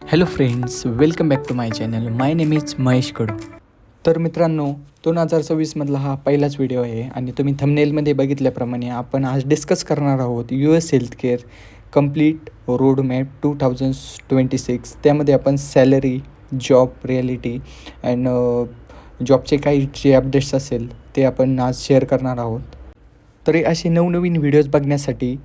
Hello friends, welcome back to my channel. My name is Mahesh Kadu. तर मित्रांनो, 2026मधला हा पहिलाच व्हिडिओ आहे आणि तुम्ही थंबनेलमध्ये बघितल्याप्रमाणे आपण आज डिस्कस करणार आहोत US हेल्थकेअर कंप्लीट रोडमॅप 2026. त्यामध्ये आपण सॅलरी, जॉब रिॲलिटी अँड जॉबचे काही जे अपडेट्स असेल ते आपण आज शेअर करणार आहोत. तर असे नवनवीन व्हिडिओज बघण्यासाठी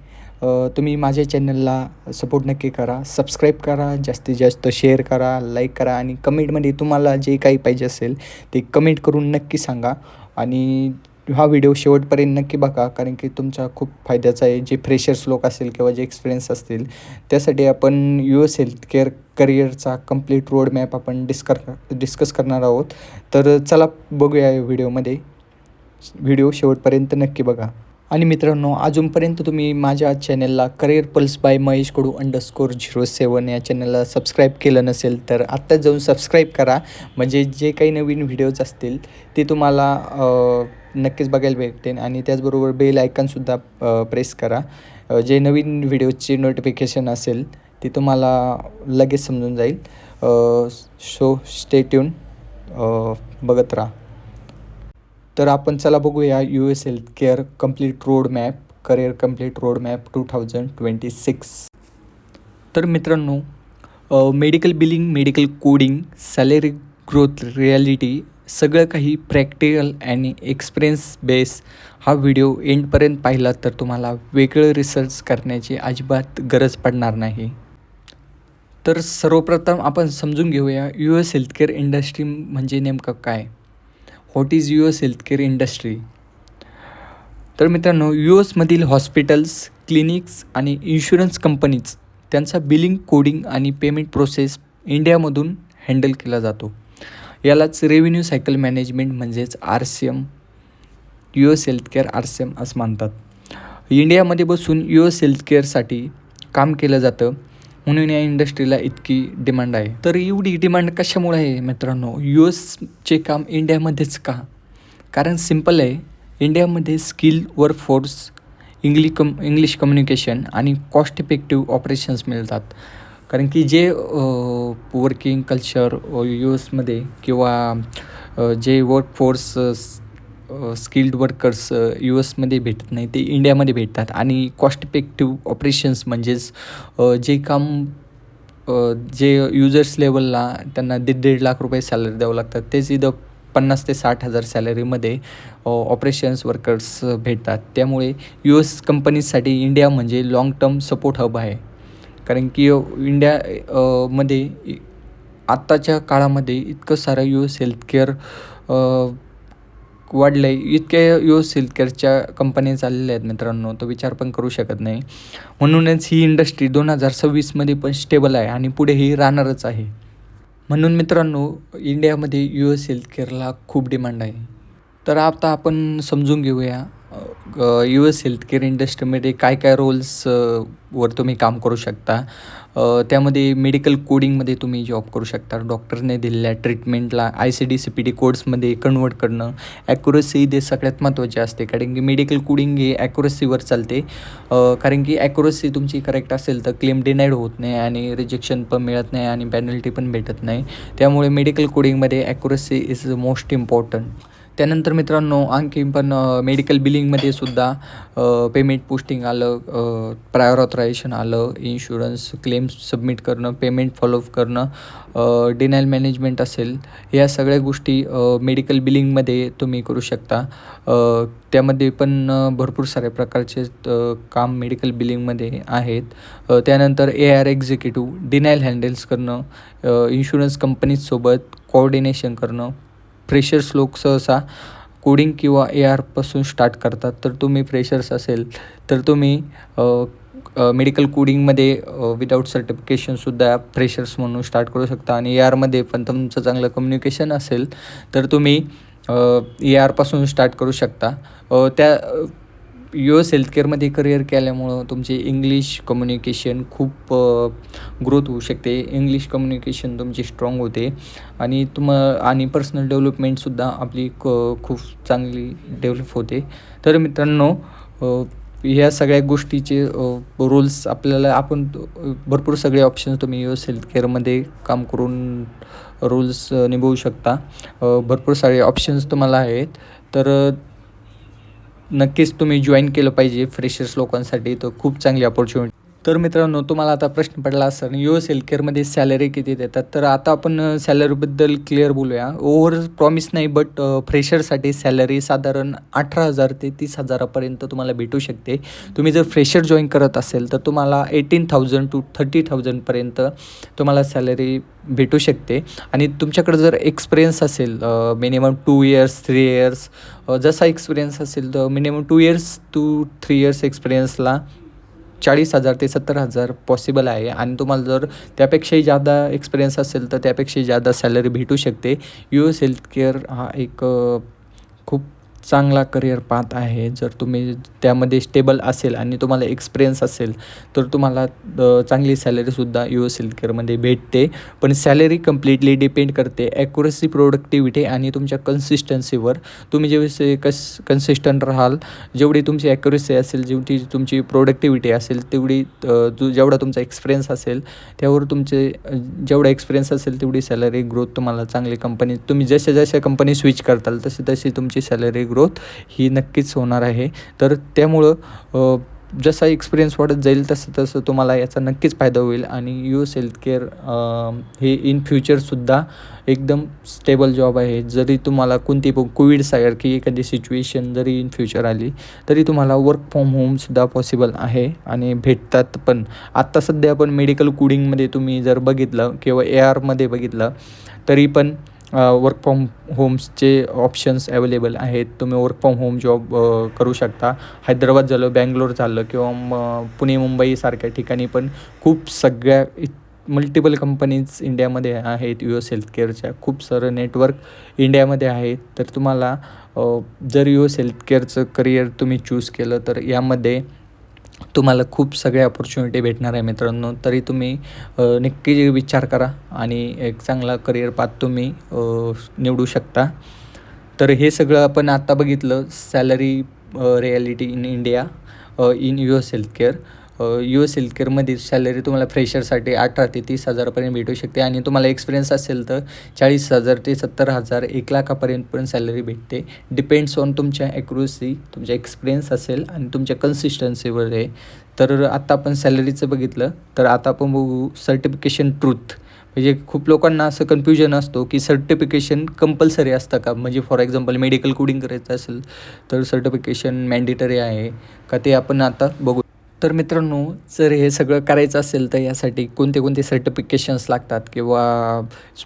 तुम्ही माझ्या चॅनलला सपोर्ट नक्की करा, सबस्क्राईब करा, जास्तीत जास्त शेअर करा, लाईक करा आणि कमेंटमध्ये तुम्हाला जे काही पाहिजे असेल ते कमेंट करून नक्की सांगा. आणि हा व्हिडिओ शेवटपर्यंत नक्की बघा, कारण की तुमचा खूप फायद्याचा आहे. जे फ्रेशर्स लोक असतील किंवा जे एक्सपिरियन्स असतील त्यासाठी आपण US हेल्थकेअर करिअरचा कंप्लीट रोड मॅप आपण डिस्कस करणार आहोत. तर चला बघूया या व्हिडिओमध्ये. व्हिडिओ शेवटपर्यंत नक्की बघा. आणि मित्रांनो, अजूनपर्यंत तुम्ही माझ्या चॅनलला करिअर पल्स बाय महेश कडू _07 या चॅनलला सबस्क्राईब केलं नसेल तर आत्ताच जाऊन सबस्क्राईब करा. म्हणजे जे काही नवीन व्हिडिओज असतील ते तुम्हाला नक्कीच बघायला भेटेल. आणि त्याचबरोबर बेल आयकॉनसुद्धा प्रेस करा. जे नवीन व्हिडिओचे नोटिफिकेशन असेल ते तुम्हाला लगेच समजून जाईल. सो स्टे ट्यून, बघत राहा. तर आपण चला बघूया US healthcare complete road map, career complete road map 2026. तर मित्रांनो, medical billing, medical coding, salary growth reality सगळं काही प्रॅक्टिकल आणि एक्सपिरियन्स बेस हा व्हिडिओ एंडपर्यंत पाहिला तर तुम्हाला वेगळं रिसर्च करण्याची अजिबात गरज पडणार नाही. तर सर्वप्रथम आपण समजून घेऊया US हेल्थकेअर इंडस्ट्री म्हणजे नेमकं काय. What is US healthcare industry. तर मित्रांनो, USमधील हॉस्पिटल्स, क्लिनिक्स आणि इन्शुरन्स कंपनीज त्यांचा बिलिंग, कोडिंग आणि पेमेंट प्रोसेस इंडियामधून हँडल केला जातो. यालाच रेव्हेन्यू सायकल मॅनेजमेंट म्हणजेच RCM, US हेल्थकेअर RCM असं म्हणतात. इंडियामध्ये बसून US हेल्थकेअरसाठी काम केलं जातं, म्हणून या इंडस्ट्रीला इतकी डिमांड आहे. तर एवढी डिमांड कशामुळे आहे मित्रांनो? USचे काम इंडियामध्येच का? कारण सिम्पल आहे. इंडियामध्ये स्किल वर्कफोर्स, इंग्लिश कम्युनिकेशन आणि कॉस्ट इफेक्टिव्ह ऑपरेशन्स मिळतात. कारण की जे वर्किंग कल्चर USमध्ये किंवा जे वर्कफोर्स स्किल्ड वर्कर्स USमध्ये भेटत नाही ते इंडियामध्ये भेटतात. आणि कॉस्ट इफेक्टिव्ह ऑपरेशन्स म्हणजेच जे काम जे युजर्स लेवलला त्यांना 1.5 लाख रुपये सॅलरी द्यावं लागतात तेच इथं 50,000 ते 60,000 सॅलरीमध्ये ऑपरेशन्स वर्कर्स भेटतात. त्यामुळे US कंपनीजसाठी इंडिया म्हणजे लाँग टर्म सपोर्ट हब आहे. कारण की मध्ये आत्ताच्या काळामध्ये इतकं सारं US हेल्थकेअर वाढलं आहे, इतक्या US हेल्थकेअरच्या कंपन्या चाललेल्या आहेत मित्रांनो, तो विचार पण करू शकत नाही. म्हणूनच ही इंडस्ट्री 2026मध्ये पण स्टेबल आहे आणि पुढेही राहणारच आहे. म्हणून मित्रांनो, इंडियामध्ये US हेल्थकेअरला खूप डिमांड आहे. तर आता आपण समजून घेऊया US हेल्थकेअर इंडस्ट्रीमध्ये काय काय रोल्स वर तुम्ही काम करू शकता. त्यामध्ये मेडिकल कोडिंगमध्ये तुम्ही जॉब करू शकता. डॉक्टरने दिलेल्या ट्रीटमेंटला ICD CPT कोड्समध्ये कन्वर्ट करणं. ॲक्युरसी ते सगळ्यात महत्त्वाचे असते, कारण की मेडिकल कोडिंग हे ॲक्युरसीवर चालते. कारण की ॲक्युरसी तुमची करेक्ट असेल तर क्लेम डिनाईड होत नाही आणि रिजेक्शन पण मिळत नाही आणि पेनल्टी पण भेटत नाही. त्यामुळे मेडिकल कोडिंगमध्ये ॲक्युरसी इज मोस्ट इम्पॉर्टंट. त्यानंतर मित्रांनो, आणखी पण मेडिकल बिलिंगमध्ये सुद्धा पेमेंट पोस्टिंग आलं, प्रायर ऑथरायझेशन आलं, इन्शुरन्स क्लेम्स सबमिट करणं, पेमेंट फॉलोअप करणं, डिनायल मॅनेजमेंट असेल, या सगळ्या गोष्टी मेडिकल बिलिंगमध्ये तुम्ही करू शकता. त्यामध्ये पण भरपूर साऱ्या प्रकारचे काम मेडिकल बिलिंगमध्ये आहेत. त्यानंतर AR एक्झिक्युटिव्ह, डिनायल हँडल्स करणं, इन्शुरन्स कंपनीजसोबत कोऑर्डिनेशन करणं. फ्रेशर्स लोक सहसा कोडिंग किंवा ARपासून स्टार्ट करतात. तर तुम्ही फ्रेशर्स असेल तर तुम्ही मेडिकल कोडिंगमध्ये विदाऊट सर्टिफिकेशनसुद्धा फ्रेशर्स म्हणून स्टार्ट करू शकता. आणि ARमध्ये पण तुमचं चांगलं कम्युनिकेशन असेल तर तुम्ही ARपासून स्टार्ट करू शकता. त्या US हेल्थकेअरमध्ये करिअर केल्यामुळं तुमचे इंग्लिश कम्युनिकेशन खूप ग्रोथ होऊ शकते. इंग्लिश कम्युनिकेशन तुमची स्ट्रॉंग होते आणि पर्सनल डेव्हलपमेंटसुद्धा आपली खूप चांगली डेव्हलप होते. तर मित्रांनो, ह्या सगळ्या गोष्टीचे रूल्स आपल्याला भरपूर सगळे ऑप्शन्स तुम्ही US हेल्थकेअरमध्ये काम करून रूल्स निभवू शकता. भरपूर सारे ऑप्शन्स तुम्हाला आहेत. तर नक्कीच तुम्ही जॉईन केलं पाहिजे फ्रेशर्स लोकांसाठी. तर खूप चांगली अपॉर्च्युनिटी. तर मित्रांनो, तुम्हाला आता प्रश्न पडला असेल US हेल्थकेअरमध्ये सॅलरी किती देतात. तर आता आपण सॅलरीबद्दल क्लिअर बोलूया. ओव्हर प्रॉमिस नाही, बट फ्रेशरसाठी सॅलरी साधारण 18,000 ते 30,000पर्यंत तुम्हाला भेटू शकते. तुम्ही जर फ्रेशर जॉईन करत असेल तर तुम्हाला 18,000 to 30,000पर्यंत तुम्हाला सॅलरी भेटू शकते. आणि तुमच्याकडे जर एक्सपिरियन्स असेल मिनिमम 2 इयर्स 3 इयर्स, जसा एक्सपिरियन्स असेल तर मिनिमम 2 इयर्स टू 3 इयर्स एक्सपिरियन्सला 40,000 ते 70,000 पॉसिबल आहे. आणि तुम्हाला जर त्यापेक्षाही जादा एक्सपिरियन्स असेल तर त्यापेक्षाही जादा सॅलरी भेटू शकते. US हेल्थकेअर हा एक खूप चांगला करिअर पाथ आहे. जर तुम्ही त्यामध्ये स्टेबल असेल आणि तुम्हाला एक्सपिरियन्स असेल तर तुम्हाला चांगली सॅलरीसुद्धा US हेल्थकेअरमध्ये भेटते. पण सॅलरी कम्प्लिटली डिपेंड करते ॲक्युरसी, प्रोडक्टिव्हिटी आणि तुमच्या कन्सिस्टन्सीवर. तुम्ही जेवढे कन्सिस्टंट राहाल, जेवढी तुमची ॲक्युरसी असेल, जेवढी तुमची प्रोडक्टिव्हिटी असेल, तेवढी जेवढा तुमचा एक्सपिरियन्स असेल त्यावर जेवढा एक्सपिरियन्स असेल तेवढी सॅलरी ग्रोथ तुम्हाला चांगली कंपनी, तुम्ही जशा कंपनी स्विच करताल तशी तुमची सॅलरी ग्रोथ ही नक्कीच होणार आहे. तर त्यामुळं जसा एक्सपिरियन्स वाढत जाईल तसं तुम्हाला याचा नक्कीच फायदा होईल. आणि US हेल्थकेअर हे इन फ्युचरसुद्धा एकदम स्टेबल जॉब आहे. जरी तुम्हाला कोणती कोविडसारखी एखादी सिच्युएशन जरी इन फ्युचर आली तरी तुम्हाला वर्क फ्रॉम होमसुद्धा पॉसिबल आहे आणि भेटतात पण. आत्ता सध्या पण मेडिकल कोडिंगमध्ये तुम्ही जर बघितलं किंवा ARमध्ये बघितलं तरी पण वर्क फ्रॉम होम्सचे ऑप्शन्स अवेलेबल आहेत. तुम्ही वर्क फ्रॉम होम जॉब करू शकता. हैदराबाद झालं, बँगलोर झालं किंवा पुणे मुंबईसारख्या ठिकाणी पण खूप सगळ्या मल्टिपल कंपनीज इंडियामध्ये आहेत. US हेल्थकेअरच्या खूप सारं नेटवर्क इंडियामध्ये आहे. तर तुम्हाला जर US हेल्थकेअरचं करिअर तुम्ही चूज केलं तर यामध्ये तुम्हाला खूप सगळ्या अपॉर्च्युनिटी भेटणार आहे मित्रांनो. तरी तुम्ही नक्की विचार करा आणि एक चांगला करिअर पाथ तुम्ही निवडू शकता. तर हे सगळं आपण आता बघितलं salary reality in India in US healthcare. US हेल्थकेअरमध्ये सॅलरी तुम्हाला फ्रेशरसाठी 18,000 ते 30,000पर्यंत भेटू शकते. आणि तुम्हाला एक्सपिरियन्स असेल तर 40,000 ते 70,000 1,00,000पर्यंत पण सॅलरी भेटते. डिपेंड्स ऑन तुमच्या ॲक्युरसी, तुमच्या एक्सपिरियन्स असेल आणि तुमच्या कन्सिस्टन्सीवर आहे. तर आता आपण सॅलरीचं बघितलं. तर आता आपण बघू सर्टिफिकेशन ट्रूथ. म्हणजे खूप लोकांना असं कन्फ्युजन असतो की सर्टिफिकेशन कंपल्सरी असतं का. म्हणजे फॉर एक्झाम्पल मेडिकल कोडिंग करायचं असेल तर सर्टिफिकेशन मॅन्डेटरी आहे का, ते आपण आता बघू. तर मित्रांनो, जर हे सगळं करायचं असेल तर यासाठी कोणते सर्टिफिकेशन्स लागतात किंवा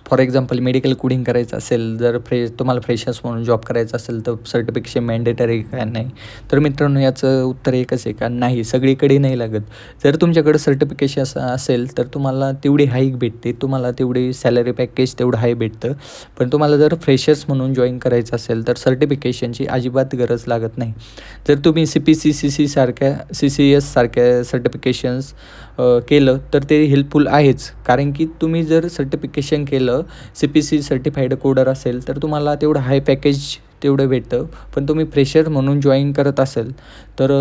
फॉर एक्झाम्पल मेडिकल कोडिंग करायचं असेल, जर तुम्हाला फ्रेशर्स म्हणून जॉब करायचं असेल तर सर्टिफिकेशन मॅन्डेटरी का नाही. तर मित्रांनो, याचं उत्तर एकच आहे का नाही, सगळीकडे नाही लागत. जर तुमच्याकडे सर्टिफिकेशन असेल तर तुम्हाला तेवढी हाईक भेटते, तुम्हाला तेवढी सॅलरी पॅकेज तेवढं हाय भेटतं. पण तुम्हाला जर फ्रेशर्स म्हणून जॉईन करायचं असेल तर सर्टिफिकेशनची अजिबात गरज लागत नाही. जर तुम्ही CPC CCS सारख्या सर्टिफिकेशन्स केलं तर ते हेल्पफुल आहेच. कारण की तुम्ही जर सर्टिफिकेशन केलं, CPC सर्टिफाईड कोडर असेल तर तुम्हाला तेवढं हाय पॅकेज तेवढं भेटतं. पण तुम्ही फ्रेशर म्हणून जॉईन करत असेल तर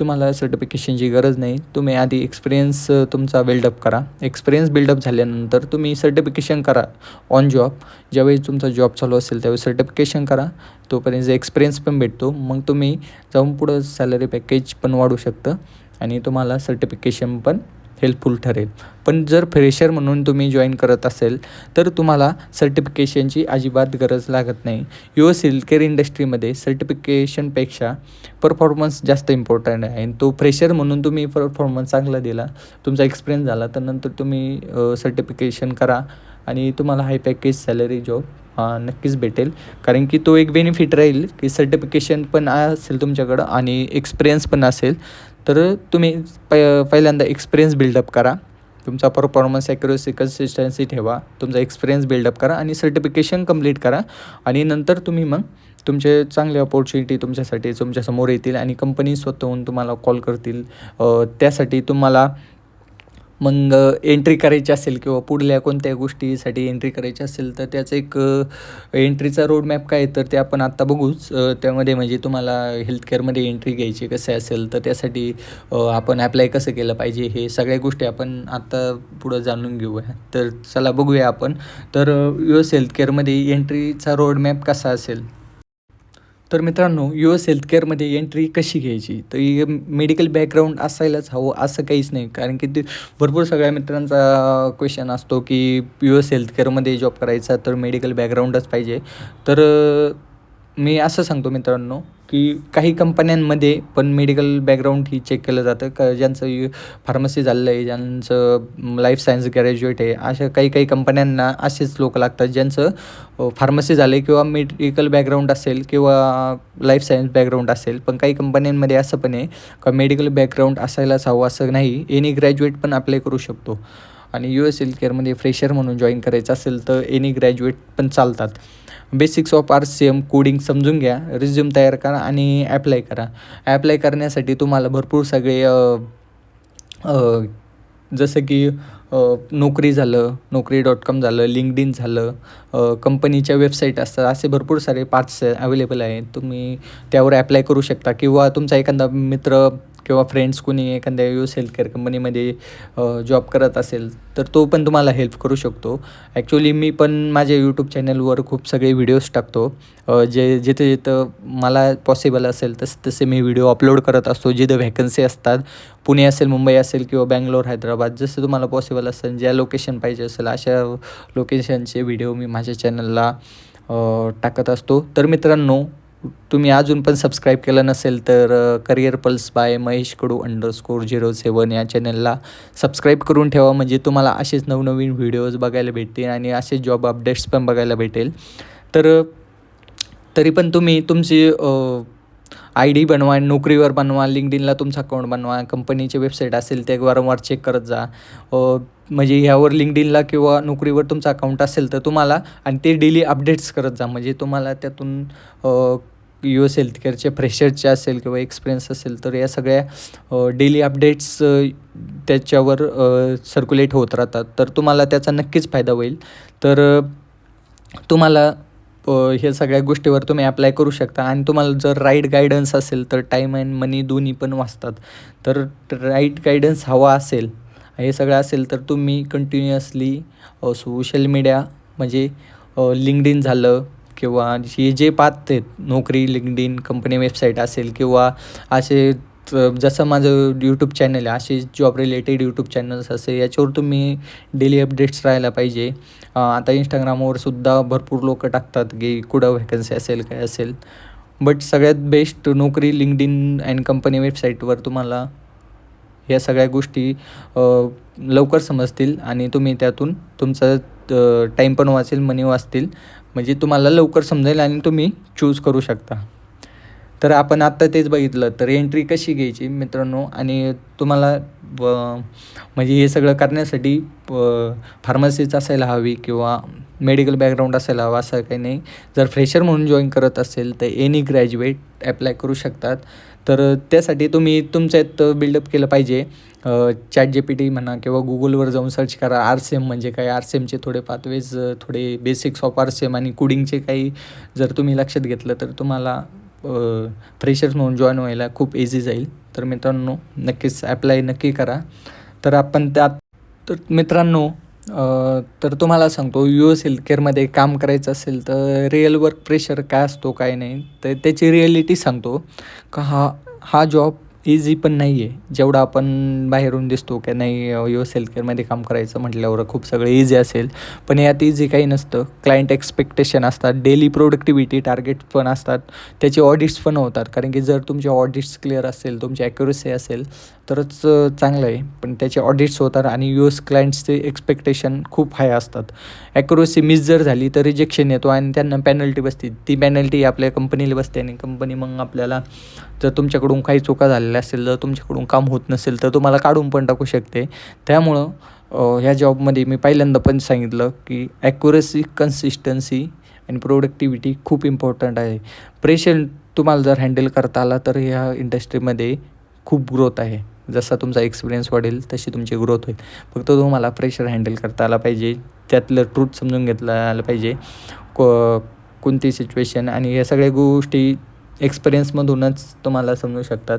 तुम्हाला सर्टिफिकेशनची गरज नाही. तुम्ही आधी एक्सपिरियन्स तुमचा बिल्डअप करा. एक्सपिरियन्स बिल्डअप झाल्यानंतर तुम्ही सर्टिफिकेशन करा ऑन जॉब. ज्यावेळी तुमचा जॉब चालू असेल त्यावेळी सर्टिफिकेशन करा. तोपर्यंत एक्सपिरियन्स पण भेटतो. मग तुम्ही जाऊन पुढं सॅलरी पॅकेज पण वाढू शकतं आणि तुम्हाला सर्टिफिकेशन पण हेल्पफुल ठरेल. पण जर फ्रेशर म्हणून तुम्ही जॉईन करत असेल तर तुम्हाला सर्टिफिकेशनची अजिबात गरज लागत नाही. US हेल्थकेअर इंडस्ट्रीमध्ये सर्टिफिकेशनपेक्षा परफॉर्मन्स जास्त इम्पॉर्टंट आहे. तो फ्रेशर म्हणून तुम्ही परफॉर्मन्स चांगला दिला, तुमचा एक्सपिरियन्स झाला, तर नंतर तुम्ही सर्टिफिकेशन करा आणि तुम्हाला हाय पॅकेज सॅलरी जॉब नक्कीच भेटेल. कारण की तो एक बेनिफिट राहील की सर्टिफिकेशन पण असेल तुमच्याकडं आणि एक्सपिरियन्स पण असेल. तर तुम्ही पहिल्यांदा एक्सपिरियन्स बिल्डअप करा, तुमचा परफॉर्मन्स, ॲक्युरसी, कन्सिस्टन्सी ठेवा, तुमचा एक्सपिरियन्स बिल्डअप करा आणि सर्टिफिकेशन कंप्लीट करा. आणि नंतर तुम्ही मग तुमचे चांगले अपॉर्च्युनिटी तुमच्यासाठी तुमच्यासमोर येतील आणि कंपनी स्वतःहून तुम्हाला कॉल करतील. त्यासाठी तुम्हाला मग एंट्री करायची असेल किंवा पुढल्या कोणत्या गोष्टीसाठी एंट्री करायची असेल तर त्याचं एक एंट्रीचा रोडमॅप काय तर ते आपण आत्ता बघूच. त्यामध्ये म्हणजे तुम्हाला हेल्थकेअरमध्ये एंट्री घ्यायची कसं असेल तर त्यासाठी आपण ॲप्लाय कसं केलं पाहिजे हे सगळ्या गोष्टी आपण आत्ता पुढं जाणून घेऊया. तर चला बघूया आपण. तर US हेल्थकेअरमध्ये एंट्रीचा रोडमॅप कसा असेल. तर मित्रांनो, US हेल्थकेअरमध्ये एंट्री कशी घ्यायची, तर मेडिकल बॅकग्राऊंड असायलाच हवं असं काहीच नाही. कारण की ते भरपूर सगळ्या मित्रांचा क्वेश्चन असतो की US हेल्थकेअरमध्ये जॉब करायचा तर मेडिकल बॅकग्राऊंडच पाहिजे. तर मी असं सांगतो मित्रांनो की काही कंपन्यांमध्ये पण मेडिकल बॅकग्राऊंड ही चेक केलं जातं. ज्यांचं फार्मसी झालेलं आहे, ज्यांचं लाईफ सायन्स ग्रॅज्युएट आहे, अशा काही काही कंपन्यांना असेच लोक लागतात ज्यांचं फार्मसी झालं आहे किंवा मेडिकल बॅकग्राऊंड असेल किंवा लाईफ सायन्स बॅकग्राऊंड असेल. पण काही कंपन्यांमध्ये असं पण आहे का मेडिकल बॅकग्राऊंड असायलाच हवं असं नाही, एनी ग्रॅज्युएट पण अप्लाय करू शकतो. आणि US हेल्थकेअरमध्ये फ्रेशर म्हणून जॉईन करायचं असेल तर एनी ग्रॅज्युएट पण चालतात. बेसिक्स ऑफ RCM कोडिंग समजून घ्या, रिझ्यूम तयार करा आणि ॲप्लाय करा. ॲप्लाय करण्यासाठी तुम्हाला भरपूर सगळे जसं की नोकरी झालं, Naukri.com झालं, LinkedIn झालं, कंपनीच्या वेबसाईट असतात, असे भरपूर सारे पार्ट्स अवेलेबल आहेत. तुम्ही त्यावर ॲप्लाय करू शकता किंवा तुमचा एखादा मित्र किंवा फ्रेंड्स कोणी एखाद्या US हेल्थकेअर कंपनीमध्ये जॉब करत असेल तर तो पण तुम्हाला हेल्प करू शकतो. ॲक्च्युली मी पण माझ्या यूट्यूब चॅनलवर खूप सगळे व्हिडिओज टाकतो. जिथं जिथं मला पॉसिबल असेल तसे मी व्हिडिओ अपलोड करत असतो. जिथं व्हॅकन्सी असतात, पुणे असेल, मुंबई असेल किंवा बँगलोर, हैदराबाद, जसं तुम्हाला पॉसिबल असेल, ज्या लोकेशन पाहिजे असेल अशा लोकेशनचे व्हिडिओ मी माझ्या चॅनलला टाकत असतो. तर मित्रांनो, तुम्ही अजून पण सबस्क्राईब केलं नसेल तर करिअर पल्स बाय महेश कडू _07 या चॅनलला सबस्क्राईब करून ठेवा. म्हणजे तुम्हाला असेच नवनवीन व्हिडिओज बघायला भेटतील आणि असे जॉब अपडेट्स पण बघायला भेटेल. तर तरी पण तुम्ही तुमची ID बनवा, नोकरीवर बनवा, LinkedInला तुमचा अकाउंट बनवा, कंपनीची वेबसाईट असेल ते वारंवार चेक करत जा. म्हणजे ह्यावर LinkedInला किंवा नोकरीवर तुमचा अकाउंट असेल तर तुम्हाला आणि ते डेली अपडेट्स करत जा. म्हणजे तुम्हाला त्यातून US हेल्थकेअरचे फ्रेशरचे असेल किंवा एक्सपिरियन्स असेल तर या सगळ्या डेली अपडेट्स त्याच्यावर सर्क्युलेट होत राहतात. तर तुम्हाला त्याचा नक्कीच फायदा होईल. तर तुम्हाला हे सगळ्या गोष्टीवर तुम्ही ॲप्लाय करू शकता आणि तुम्हाला जर राईट गायडन्स असेल तर टाईम अँड मनी दोन्ही पण वाचतात. तर राईट गायडन्स हवा असेल, हे सगळं असेल तर तुम्ही कंटिन्युअसली सोशल मीडिया म्हणजे LinkedIn झालं किंवा जे पाहत आहेत नोकरी, LinkedIn, कंपनी वेबसाईट असेल किंवा असे जसं माझं यूट्यूब चॅनल आहे, असे जॉब रिलेटेड यूट्यूब चॅनल्स असे याच्यावर तुम्ही डेली अपडेट्स राहायला पाहिजे. आता इंस्टाग्रामवर सुद्धा भरपूर लोक टाकतात की कुठं व्हॅकन्सी असेल काय असेल. बट सगळ्यात बेस्ट नोकरी LinkedIn अँड कंपनी वेबसाईटवर तुम्हाला या सगळ्या गोष्टी लवकर समजतील आणि तुम्ही त्यातून तुमचा टाईम पण वाचेल, मनी वाचतील. म्हणजे तुम्हाला लवकर समजेल आणि तुम्ही चूज करू शकता. तर आपण आत्ता तेच बघितलं. तर एंट्री कशी घ्यायची मित्रांनो, आणि तुम्हाला म्हणजे हे सगळं करण्यासाठी फार्मसीच असायला हवी किंवा मेडिकल बॅकग्राऊंड असायला हवा असं काही नाही. जर फ्रेशर म्हणून जॉईन करत असेल तर एनी ग्रॅज्युएट ॲप्लाय करू शकतात. तर त्यासाठी तुम्ही तुमच्यात बिल्डअप केलं पाहिजे. ChatGPT म्हणा किंवा गुगलवर जाऊन सर्च करा RCM म्हणजे काय, RCMचे थोडे पाथवेज, थोडे बेसिक्स ऑफ RCM आणि कोडिंगचे काही जर तुम्ही लक्षात घेतलं तर तुम्हाला फ्रेशर्स म्हणून जॉईन व्हायला खूप इझी जाईल. तर मित्रांनो, नक्कीच ॲप्लाय नक्की करा. तर आपण त्यात तर मित्रांनो, तर तुम्हाला सांगतो US हेल्थकेअरमध्ये काम करायचं असेल तर रिअल वर्क प्रेशर काय असतो काय नाही तर त्याची रिॲलिटी सांगतो का हा जॉब इझी पण नाही आहे. जेवढा आपण बाहेरून दिसतो की नाही US हेल्थकेअरमध्ये काम करायचं म्हटल्यावर खूप सगळं इझी असेल, पण यात इझी काही नसतं. क्लायंट एक्सपेक्टेशन असतात, डेली प्रोडक्टिव्हिटी टार्गेट पण असतात, त्याचे ऑडिट्स पण होतात. कारण की जर तुमचे ऑडिट्स क्लिअर असेल, तुमची ॲक्युरसी असेल तरच चांगलं आहे. पण त्याचे ऑडिट्स होतात आणि US क्लायंट्सचे एक्सपेक्टेशन खूप हाय असतात. ॲक्युरसी मिस जर झाली तर रिजेक्शन येतो आणि त्यांना पेनल्टी बसते. ती पेनल्टी आपल्या कंपनीला बसते आणि कंपनी मग आपल्याला जर तुमच्याकडून काही चुका झालेल्या असेल, जर तुमच्याकडून काम होत नसेल तर तुम्हाला काढून पण टाकू शकते. त्यामुळं ह्या जॉबमध्ये मी पहिल्यांदा पण सांगितलं की ॲक्युरसी, कन्सिस्टन्सी आणि प्रोडक्टिव्हिटी खूप इम्पॉर्टंट आहे. प्रेशर तुम्हाला जर हँडल करता आला तर ह्या इंडस्ट्रीमध्ये खूप ग्रोथ आहे. जसा तुमचा एक्सपिरियन्स वाढेल तशी तुमची ग्रोथ होईल. फक्त तुम्हाला प्रेशर हँडल करता आला पाहिजे, त्यातलं ट्रूथ समजून घेतलं आलं पाहिजे, कोणती सिच्युएशन, आणि या सगळ्या गोष्टी एक्सपिरियन्समधूनच तुम्हाला समजू शकतात.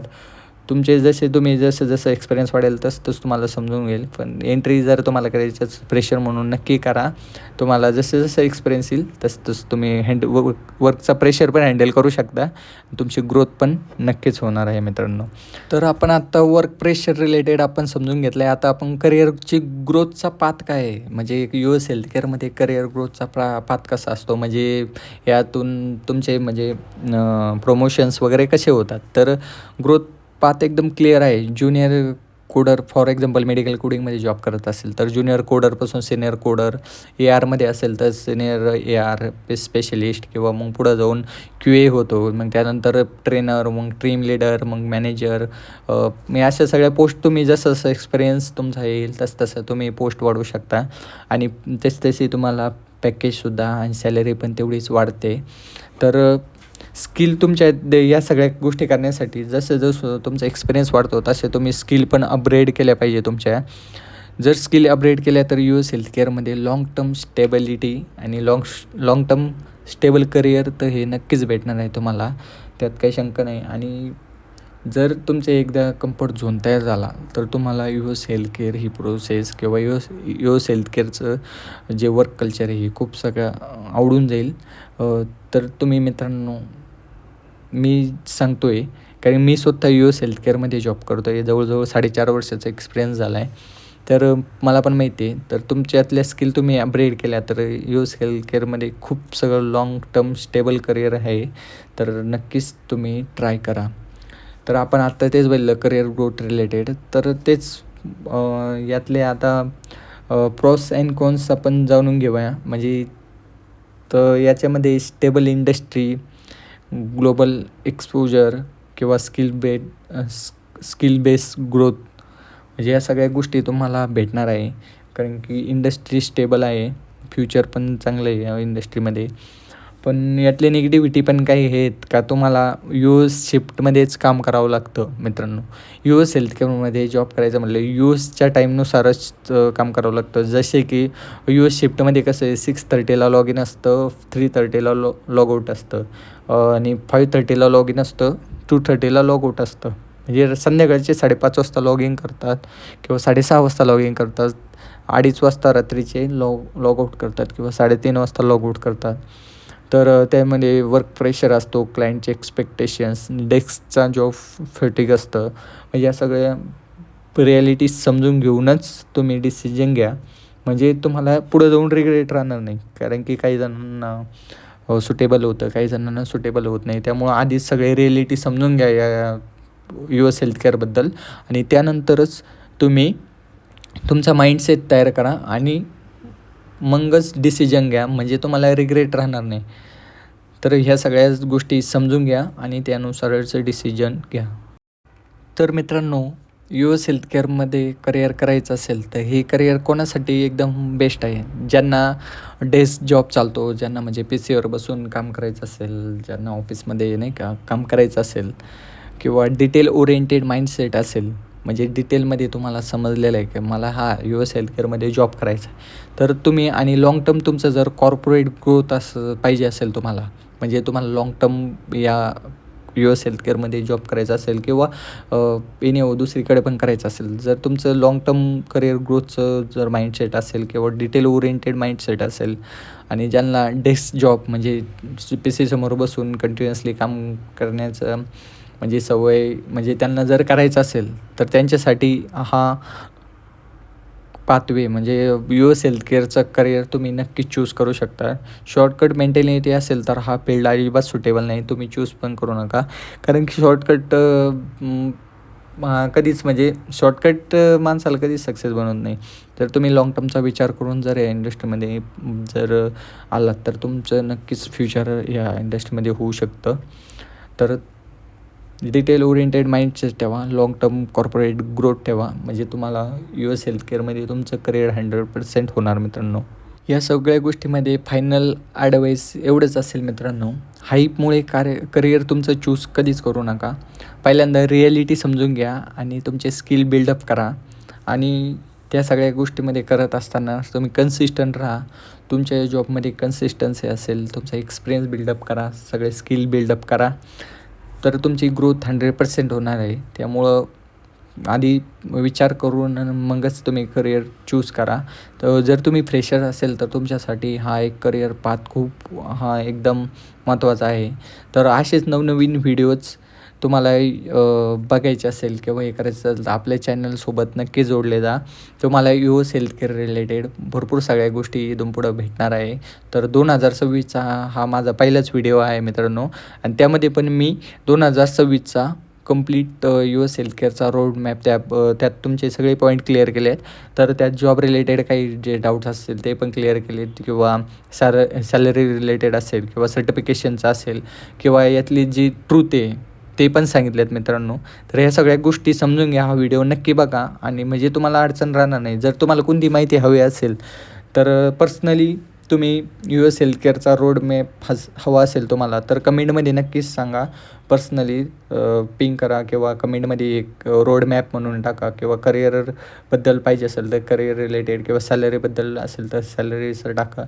तुम्ही जसं एक्सपिरियन्स वाढेल तसं तुम्हाला समजून येईल. पण एंट्री जर तुम्हाला करायचंच प्रेशर म्हणून नक्की करा. तुम्हाला जसं एक्सपिरियन्स येईल तसं तुम्ही वर्कचा प्रेशर पण हँडल करू शकता. तुमची ग्रोथ पण नक्कीच होणार आहे मित्रांनो. तर आपण आत्ता वर्क प्रेशर रिलेटेड आपण समजून घेतलं आहे. आता आपण करिअरची ग्रोथचा पाथ काय आहे, म्हणजे US हेल्थकेअरमध्ये करिअर ग्रोथचा पाथ कसा असतो, म्हणजे यातून तुमचे म्हणजे प्रमोशन्स वगैरे कसे होतात. तर ग्रोथ पाथ एकदम क्लिअर आहे. ज्युनियर कोडर फॉर एक्झाम्पल मेडिकल कोडिंगमध्ये जॉब करत असेल तर ज्युनियर कोडरपासून सिनियर कोडर, ARमध्ये असेल तर सिनियर AR स्पेशलिस्ट, किंवा मग पुढं जाऊन QA होतो, मग त्यानंतर ट्रेनर, मग टीम लीडर, मग मॅनेजर. मी अशा सगळ्या पोस्ट तुम्ही जसं एक्सपिरियन्स तुमचा येईल तसं तुम्ही पोस्ट वाढवू शकता. आणि तशी तुम्हाला पॅकेजसुद्धा आणि सॅलरी पण तेवढीच वाढते. तर स्किल तुमच्या या सगळ्या गोष्टी करण्यासाठी जसं तुमचा एक्सपिरियन्स वाढतो तसे तुम्ही स्किल पण अपग्रेड केल्या पाहिजे तुमच्या. जर स्किल अपग्रेड केल्या तर US हेल्थकेअरमध्ये लाँग टर्म स्टेबिलिटी आणि लाँग टर्म स्टेबल करिअर तर हे नक्कीच भेटणार आहे तुम्हाला, त्यात काही शंका नाही. आणि जर तुमचे एकदा कम्फर्ट झोन तयार झाला तर तुम्हाला US हेल्थकेअर ही प्रोसेस किंवा US हेल्थकेअरचं जे वर्क कल्चर आहे हे खूप सगळं आवडून जाईल. तर तुम्ही मित्रांनो, मी सांगतो आहे कारण मी स्वतः US हेल्थकेअरमध्ये जॉब करतो आहे. जवळजवळ 4.5 वर्षाचा एक्सपिरियन्स झाला आहे. तर मला पण माहिती आहे. तर तुमच्यातल्या स्किल तुम्ही अपग्रेड केल्या तर US हेल्थकेअरमध्ये खूप सगळं लाँग टर्म स्टेबल करिअर आहे. तर नक्कीच तुम्ही ट्राय करा. तर आपण आत्ता तेच बोललं करिअर ग्रोथ रिलेटेड. तर तेच यातले आता प्रॉस अँड कॉन्स आपण जाणून घेऊया. म्हणजे तर याच्यामध्ये स्टेबल इंडस्ट्री, ग्लोबल एक्सपोजर किंवा स्किल बेस ग्रोथ, म्हणजे या सगळ्या गोष्टी तुम्हाला भेटणार आहे. कारण की इंडस्ट्री स्टेबल आहे, फ्युचर पण चांगलं आहे या इंडस्ट्रीमध्ये. पण यातले निगेटिव्हिटी पण काही आहेत का, तुम्हाला US शिफ्टमध्येच काम करावं लागतं मित्रांनो. US हेल्थकेअरमध्ये जॉब करायचं म्हटलं USच्या टाईमनुसारच काम करावं लागतं. जसे की US शिफ्टमध्ये कसं आहे 6:30ला लॉग इन असतं, 3:30ला लॉग आउट असतं, आणि 5:30ला लॉग इन असतं, 2:30ला लॉग आउट असतं. म्हणजे संध्याकाळचे 5:30 वाजता लॉग इन करतात किंवा 6:30 वाजता लॉग इन करतात, 2:30 वाजता रात्रीचे लॉग आउट करतात किंवा 3:30 वाजता लॉग आउट करतात. तर त्यामध्ये वर्क प्रेशर असतो, क्लायंटचे एक्सपेक्टेशन्स, डेस्कचा जॉब फॅटिग असतं. या सगळ्या रिॲलिटी समजून घेऊनच तुम्ही डिसिजन घ्या, म्हणजे तुम्हाला पुढं जाऊन रिग्रेट राहणार नाही. कारण की काही जणांना सुटेबल होतं, काही जणांना सुटेबल होत नाही. त्यामुळं आधीच सगळे रिॲलिटी समजून घ्या या US हेल्थकेअरबद्दल, आणि त्यानंतरच तुम्ही तुमचा माइंडसेट तयार करा आणि मगच डिसिजन घ्या, म्हणजे तुम्हाला रिग्रेट राहणार नाही. तर ह्या सगळ्याच गोष्टी समजून घ्या आणि त्यानुसारच डिसिजन घ्या. तर मित्रांनो, US हेल्थकेअरमध्ये करिअर करायचं असेल तर हे करिअर कोणासाठी एकदम बेस्ट आहे. ज्यांना डेस्क जॉब चालतो, ज्यांना म्हणजे PCवर बसून काम करायचं असेल, ज्यांना ऑफिसमध्ये नाही का काम करायचं असेल, किंवा डिटेल ओरिएंटेड माइंडसेट असेल, म्हणजे डिटेलमध्ये तुम्हाला समजलेलं आहे की मला US हेल्थकेअरमध्ये जॉब करायचा आहे. तर तुम्ही आणि लाँग टर्म तुमचं जर कॉर्पोरेट ग्रोथ असं पाहिजे असेल तुम्हाला, म्हणजे तुम्हाला लाँग टर्म या US हेल्थकेअरमध्ये जॉब करायचा असेल किंवा दुसरीकडे पण करायचं असेल, जर तुमचं लाँग टर्म करिअर ग्रोथचं जर माइंडसेट असेल किंवा डिटेल ओरिएंटेड माइंडसेट असेल, आणि ज्यांना डेस्क जॉब म्हणजे PC समोर बसून कंटिन्युअसली काम करण्याचं म्हणजे सवय, म्हणजे त्यांना जर करायचं असेल तर त्यांच्यासाठी हा पाथवे म्हणजे US हेल्थकेअरचं करिअर तुम्ही नक्की चूज करू शकता. शॉर्टकट मेंटॅलिटी असेल तर हा फील्ड अजिबात सुटेबल नाही, तुम्ही चूज पण करू नका. कारण की शॉर्टकट कधीच म्हणजे शॉर्टकट माणसाला कधीच सक्सेस बनवत नाही. तर तुम्ही लाँग टर्मचा विचार करून जर या इंडस्ट्रीमध्ये जर आलात तर तुमचं नक्कीच फ्युचर या इंडस्ट्रीमध्ये होऊ शकतं. तर डिटेल ओरिएंटेड माइंडसेट ठेवा, लाँग टर्म कॉर्पोरेट ग्रोथ ठेवा, म्हणजे तुम्हाला US हेल्थकेअरमध्ये तुमचं करिअर 100% होणार मित्रांनो. या सगळ्या गोष्टीमध्ये फायनल ॲडवाईस एवढंच असेल मित्रांनो, हाईपमुळे करिअर तुमचं चूज कधीच करू नका. पहिल्यांदा रिॲलिटी समजून घ्या आणि तुमचे स्किल बिल्डअप करा आणि त्या सगळ्या गोष्टीमध्ये करत असताना तुम्ही कन्सिस्टंट राहा. तुमच्या जॉबमध्ये कन्सिस्टन्सी असेल, तुमचा एक्सपिरियन्स बिल्डअप करा, सगळे स्किल बिल्डअप करा, तर तुमची ग्रोथ 100% होणार आहे. त्यामुळं आधी विचार करून मगच तुम्ही करिअर चूज करा. तर जर तुम्ही फ्रेशर असेल तर तुमच्यासाठी हा एक करिअर पाथ खूप एकदम महत्त्वाचा आहे. तर असेच नवनवीन व्हिडिओज तुम्हाला बघायचे असेल किंवा हे करायचं असेल तर आपल्या चॅनलसोबत नक्की जोडले जा. तुम्हाला US हेल्थकेअर रिलेटेड भरपूर सगळ्या गोष्टी इथून पुढं भेटणार आहे. तर 2026चा हा माझा पहिलाच व्हिडिओ आहे मित्रांनो आणि त्यामध्ये पण मी 2026चा कंप्लीट US हेल्थकेअरचा रोड मॅप त्यात तुमचे सगळे पॉईंट क्लिअर केले आहेत. तर त्यात जॉब रिलेटेड काही जे डाऊट्स असतील ते पण क्लिअर केलेत किंवा सॅलरी रिलेटेड असेल किंवा सर्टिफिकेशनचं असेल किंवा यातली जी ट्रूथ आहे ते पण सांगितले आहेत मित्रांनो. तर ह्या सगळ्या गोष्टी समजून घ्या, हा व्हिडिओ नक्की बघा आणि म्हणजे तुम्हाला अडचण राहणार नाही. जर तुम्हाला कोणती माहिती हवी असेल तर पर्सनली तुम्ही US हेल्थकेअरचा रोड मॅप हवा असेल तुम्हाला तर कमेंटमध्ये नक्कीच सांगा. पर्सनली पिंग करा किंवा कमेंटमध्ये एक रोड मॅप म्हणून टाका किंवा करिअरबद्दल पाहिजे असेल तर करिअर रिलेटेड किंवा सॅलरीबद्दल असेल तर सॅलरीचं टाका.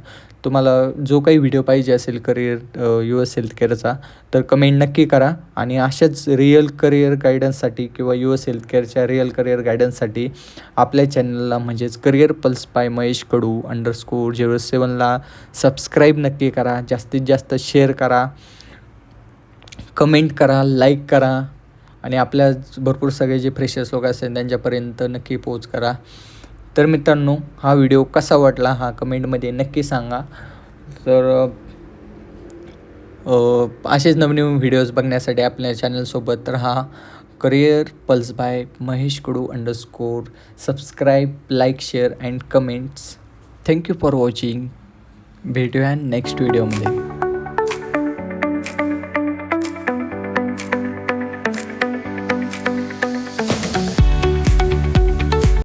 तुम्हाला जो काही व्हिडिओ पाहिजे असेल करिअर US हेल्थकेअरचा तर कमेंट नक्की करा आणि अशाच रिअल करिअर गायडन्ससाठी किंवा US हेल्थकेअरच्या रिअल करिअर गायडन्ससाठी आपल्या चॅनलला म्हणजेच career pulse by Mahesh Kadu _07ला subscribe नक्की करा. जास्तीत जास्त शेअर करा, कमेंट करा, लाईक करा आणि आपल्या भरपूर सगळे जे फ्रेशर्स लोक असतील त्यांच्यापर्यंत नक्की पोच करा. तर मित्रांनो, हा व्हिडिओ कसा वाटला हा कमेंटमध्ये नक्की सांगा. तर असेच नवनवीन व्हिडिओज बघण्यासाठी आपल्या चॅनलसोबत राहा. Career pulse by Mahesh Kadu _ subscribe, like, share and comments. Thank you for watching. भेटूया नेक्स्ट व्हिडिओमध्ये.